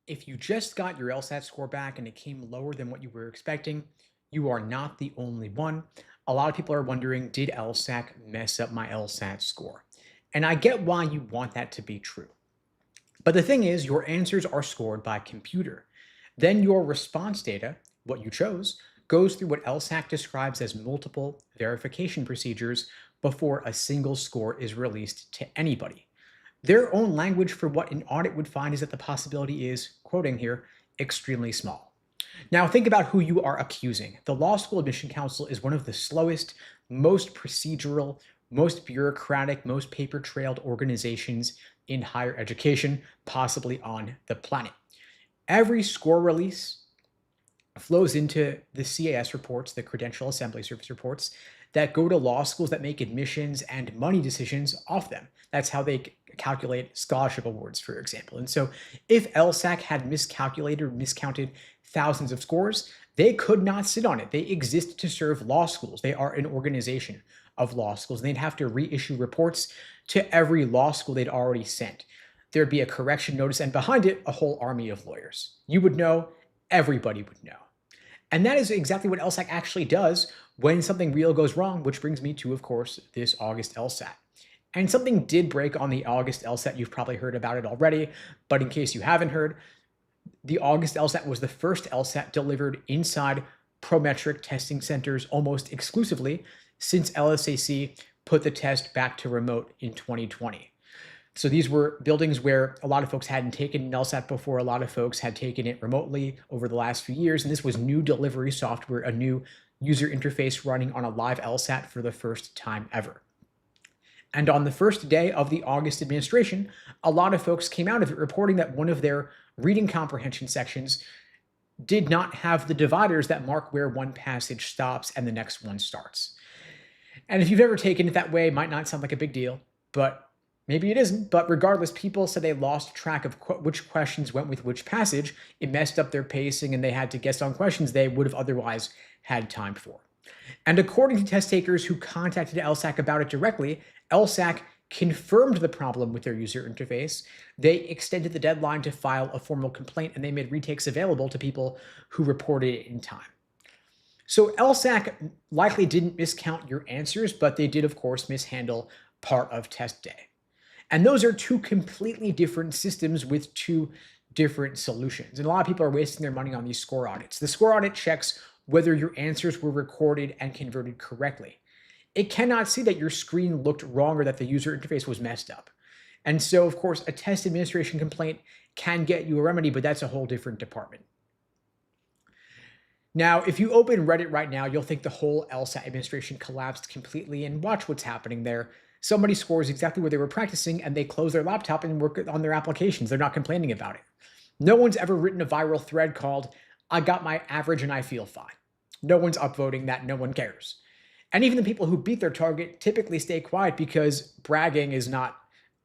If you just got your LSAT score back and it came lower than what you were expecting, you are not the only one. A lot of people are wondering, did LSAC mess up my LSAT score? And I get why you want that to be true. But the thing is, your answers are scored by computer. Then your response data, what you chose, goes through what LSAC describes as multiple verification procedures before a single score is released to anybody. Their own language for what an audit would find is that the possibility is, quoting here, extremely small. Now, think about who you are accusing. The Law School Admission Council is one of the slowest, most procedural, most bureaucratic, most paper trailed organizations in higher education, possibly on the planet. Every score release flows into the CAS reports, the Credential Assembly Service reports, that go to law schools that make admissions and money decisions off them. That's how they calculate scholarship awards, for example. And so if LSAC had miscalculated or miscounted thousands of scores, they could not sit on it. They exist to serve law schools. They are an organization of law schools. And they'd have to reissue reports to every law school they'd already sent. There'd be a correction notice, and behind it, a whole army of lawyers. You would know, everybody would know. And that is exactly what LSAC actually does when something real goes wrong, which brings me to, of course, this August LSAT. And something did break on the August LSAT. You've probably heard about it already, but in case you haven't heard, the August LSAT was the first LSAT delivered inside Prometric testing centers almost exclusively since LSAC put the test back to remote in 2020. So these were buildings where a lot of folks hadn't taken an LSAT before. A lot of folks had taken it remotely over the last few years. And this was new delivery software, a new user interface running on a live LSAT for the first time ever. And on the first day of the August administration, a lot of folks came out of it reporting that one of their reading comprehension sections did not have the dividers that mark where one passage stops and the next one starts. And if you've ever taken it that way, it might not sound like a big deal, but maybe it isn't. But regardless, people said they lost track of which questions went with which passage. It messed up their pacing and they had to guess on questions they would have otherwise had time for. And according to test takers who contacted LSAC about it directly, LSAC confirmed the problem with their user interface. They extended the deadline to file a formal complaint, and they made retakes available to people who reported it in time. So LSAC likely didn't miscount your answers, but they did, of course, mishandle part of test day. And those are two completely different systems with two different solutions. And a lot of people are wasting their money on these score audits. The score audit checks whether your answers were recorded and converted correctly. It cannot see that your screen looked wrong or that the user interface was messed up. And so, of course, a test administration complaint can get you a remedy, but that's a whole different department. Now, if you open Reddit right now, you'll think the whole LSAT administration collapsed completely, and watch what's happening there. Somebody scores exactly where they were practicing and they close their laptop and work on their applications. They're not complaining about it. No one's ever written a viral thread called, "I got my average and I feel fine." No one's upvoting that. No one cares. And even the people who beat their target typically stay quiet because bragging is not,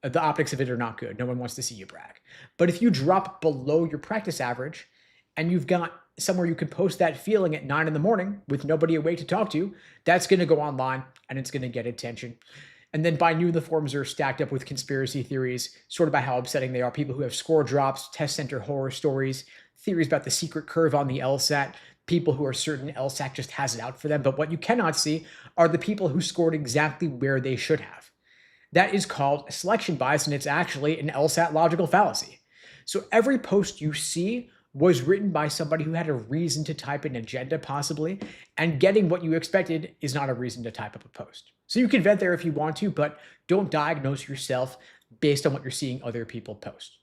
the optics of it are not good. No one wants to see you brag. But if you drop below your practice average and you've got somewhere you could post that feeling at 9 in the morning with nobody awake to talk to, that's going to go online and it's going to get attention. And then by noon, the forums are stacked up with conspiracy theories, sort of about how upsetting they are. People who have score drops, test center horror stories, theories about the secret curve on the LSAT, people who are certain LSAC just has it out for them. But what you cannot see are the people who scored exactly where they should have. That is called selection bias, and it's actually an LSAT logical fallacy. So every post you see was written by somebody who had a reason to type an agenda, possibly, and getting what you expected is not a reason to type up a post. So you can vent there if you want to, but don't diagnose yourself based on what you're seeing other people post.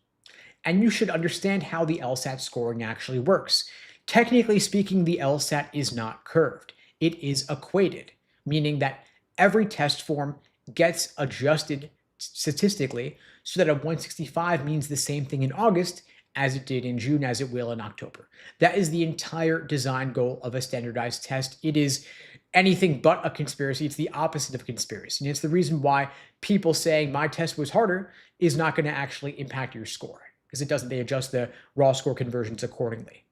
And you should understand how the LSAT scoring actually works. Technically speaking, the LSAT is not curved. It is equated, meaning that every test form gets adjusted statistically so that a 165 means the same thing in August as it did in June, as it will in October. That is the entire design goal of a standardized test. It is anything but a conspiracy. It's the opposite of conspiracy. And it's the reason why people saying my test was harder is not going to actually impact your score, because it doesn't. They adjust the raw score conversions accordingly.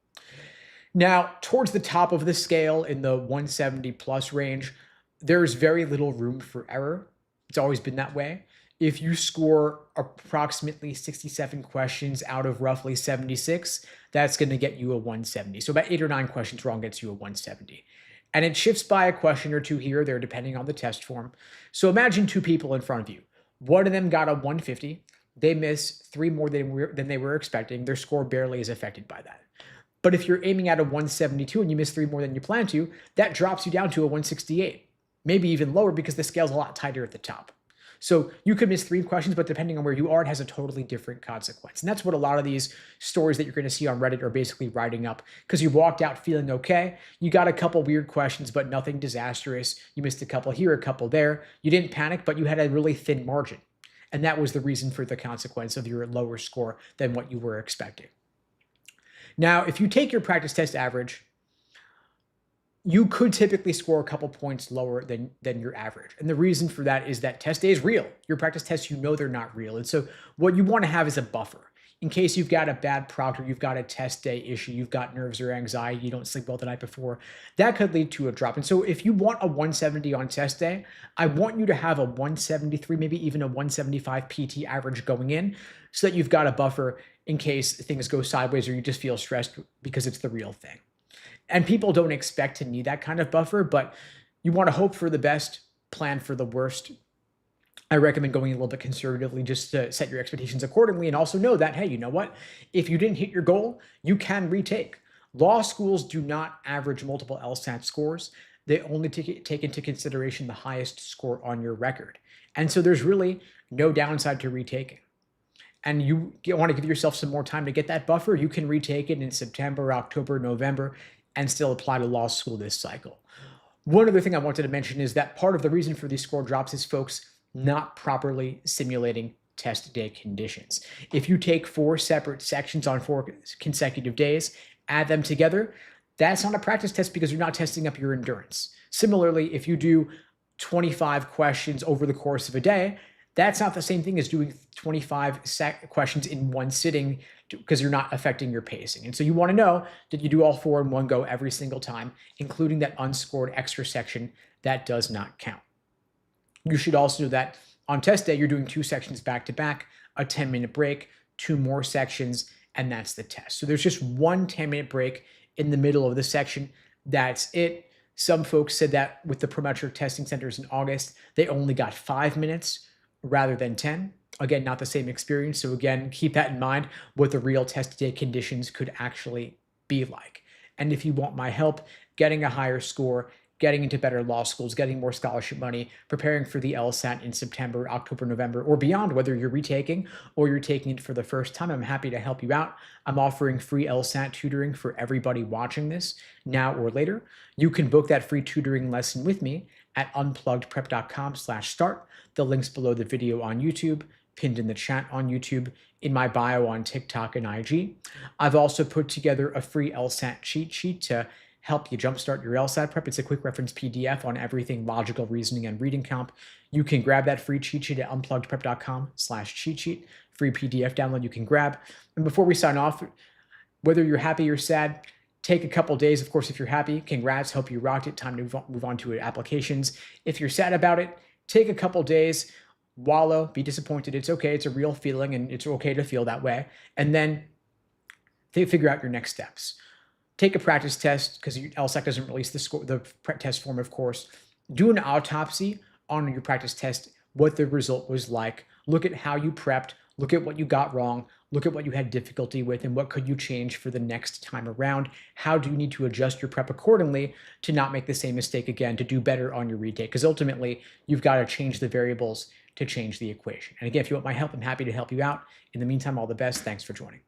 Now, towards the top of the scale in the 170 plus range, there's very little room for error. It's always been that way. If you score approximately 67 questions out of roughly 76, that's going to get you a 170. So about 8 or 9 questions wrong gets you a 170. And it shifts by a question or two here or there, depending on the test form. So imagine two people in front of you. One of them got a 150. They miss three more than they were expecting. Their score barely is affected by that. But if you're aiming at a 172 and you miss three more than you plan to, that drops you down to a 168, maybe even lower because the scale's a lot tighter at the top. So you could miss three questions, but depending on where you are, it has a totally different consequence. And that's what a lot of these stories that you're going to see on Reddit are basically writing up, because you walked out feeling okay. You got a couple weird questions, but nothing disastrous. You missed a couple here, a couple there. You didn't panic, but you had a really thin margin. And that was the reason for the consequence of your lower score than what you were expecting. Now, if you take your practice test average, you could typically score a couple points lower than your average. And the reason for that is that test day is real. Your practice tests, you know they're not real. And so what you want to have is a buffer. In case you've got a bad proctor, you've got a test day issue, you've got nerves or anxiety, you don't sleep well the night before, that could lead to a drop. And so if you want a 170 on test day, I want you to have a 173, maybe even a 175 PT average going in, so that you've got a buffer in case things go sideways or you just feel stressed because it's the real thing. And people don't expect to need that kind of buffer, but you want to hope for the best, plan for the worst. I recommend going a little bit conservatively just to set your expectations accordingly, and also know that, hey, you know what? If you didn't hit your goal, you can retake. Law schools do not average multiple LSAT scores. They only take into consideration the highest score on your record. And so there's really no downside to retaking. And you want to give yourself some more time to get that buffer, you can retake it in September, October, November, and still apply to law school this cycle. One other thing I wanted to mention is that part of the reason for these score drops is folks not properly simulating test day conditions. If you take 4 separate sections on 4 consecutive days, add them together, that's not a practice test because you're not testing up your endurance. Similarly, if you do 25 questions over the course of a day, that's not the same thing as doing 25 questions in one sitting, because you're not affecting your pacing. And so you want to know that you do all 4 in one go every single time, including that unscored extra section that does not count. You should also know that on test day, you're doing 2 sections back to back, a 10-minute break, 2 more sections, and that's the test. So there's just one 10-minute break in the middle of the section. That's it. Some folks said that with the Prometric testing centers in August, they only got 5 minutes rather than 10. Again, not the same experience. So again, keep that in mind, what the real test day conditions could actually be like. And if you want my help getting a higher score, getting into better law schools, getting more scholarship money, preparing for the LSAT in September, October, November, or beyond, whether you're retaking or you're taking it for the first time, I'm happy to help you out. I'm offering free LSAT tutoring for everybody watching this now or later. You can book that free tutoring lesson with me at unpluggedprep.com/start. The link's below the video on YouTube, pinned in the chat on YouTube, in my bio on TikTok and IG. I've also put together a free LSAT cheat sheet to help you jumpstart your LSAT prep. It's a quick reference PDF on everything logical reasoning and reading comp. You can grab that free cheat sheet at unpluggedprep.com/cheat sheet. Free PDF download you can grab. And before we sign off, whether you're happy or sad, take a couple days. Of course, if you're happy, congrats, hope you rocked it. Time to move on to applications. If you're sad about it, take a couple days, wallow, be disappointed. It's okay. It's a real feeling, and it's okay to feel that way. And then figure out your next steps. Take a practice test, because LSAC doesn't release the test form, of course. Do an autopsy on your practice test, what the result was like. Look at how you prepped. Look at what you got wrong. Look at what you had difficulty with, and what could you change for the next time around. How do you need to adjust your prep accordingly to not make the same mistake again, to do better on your retake? Because ultimately, you've got to change the variables to change the equation. And again, if you want my help, I'm happy to help you out. In the meantime, all the best. Thanks for joining.